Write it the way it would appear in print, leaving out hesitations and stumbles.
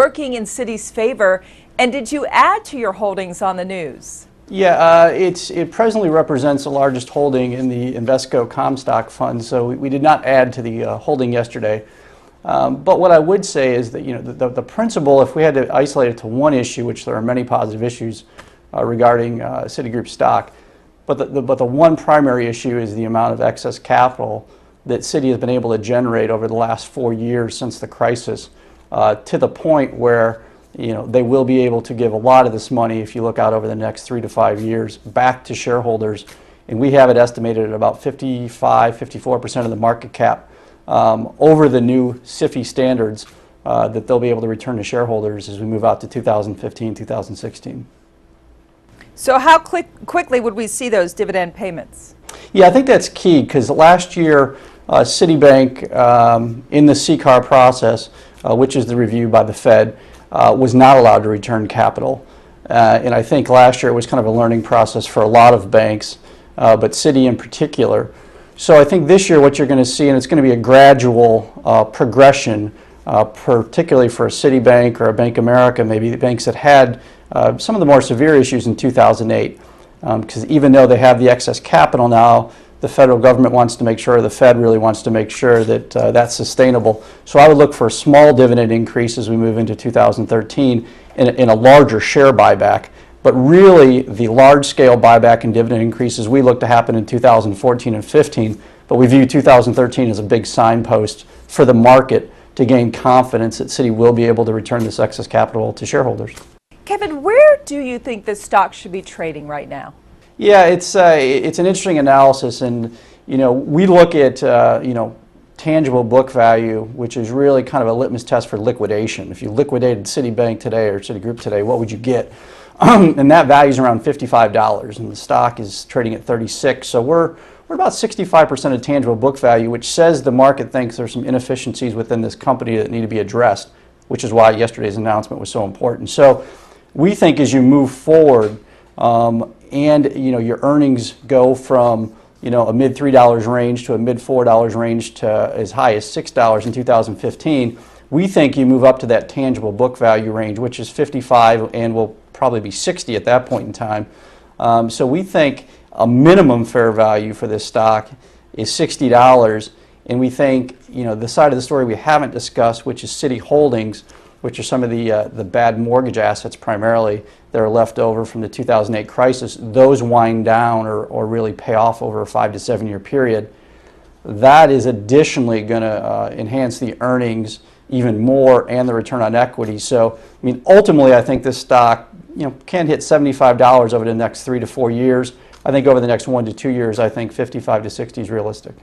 working in Citi's favor? And did you add to your holdings on the news? Yeah, it presently represents the largest holding in the Invesco Comstock Fund, so we did not add to the holding yesterday. But what I would say is that the principle, if we had to isolate it to one issue, which there are many positive issues regarding Citigroup stock, but the one primary issue is the amount of excess capital that Citi has been able to generate over the last 4 years since the crisis, to the point where they will be able to give a lot of this money, if you look out over the next 3 to 5 years, back to shareholders. And we have it estimated at about 55–54% of the market cap over the new SIFI standards that they'll be able to return to shareholders as we move out to 2015, 2016. So how quickly would we see those dividend payments? Yeah, I think that's key, because last year Citibank, in the CCAR process, which is the review by the Fed, was not allowed to return capital. And I think last year it was kind of a learning process for a lot of banks, but Citi in particular. So I think this year what you're going to see, and it's going to be a gradual progression, particularly for a Citibank or a Bank of America, maybe the banks that had some of the more severe issues in 2008. Because even though they have the excess capital now, the federal government wants to make sure, the Fed really wants to make sure that that's sustainable. So I would look for a small dividend increase as we move into 2013 in a larger share buyback. But really, the large-scale buyback and dividend increases we look to happen in 2014 and 15, but we view 2013 as a big signpost for the market to gain confidence that Citi will be able to return this excess capital to shareholders. Kevin, where do you think this stock should be trading right now? Yeah, it's an interesting analysis, and we look at tangible book value, which is really kind of a litmus test for liquidation. If you liquidated Citibank today or Citigroup today, what would you get? And that value is around $55, and the stock is trading at 36. So we're about 65% of tangible book value, which says the market thinks there's some inefficiencies within this company that need to be addressed, which is why yesterday's announcement was so important. So we think as you move forward, and your earnings go from a mid $3 range to a mid $4 range to as high as $6 in 2015, we think you move up to that tangible book value range, which is 55 and will probably be 60 at that point in time. So we think a minimum fair value for this stock is $60, and we think the side of the story we haven't discussed, which is Citi Holdings, which are some of the bad mortgage assets primarily that are left over from the 2008 crisis, those wind down or really pay off over a 5 to 7 year period. That is additionally going to enhance the earnings even more and the return on equity. So, I mean, ultimately, I think this stock can hit $75 over the next 3 to 4 years. I think over the next 1 to 2 years, I think 55 to 60 is realistic.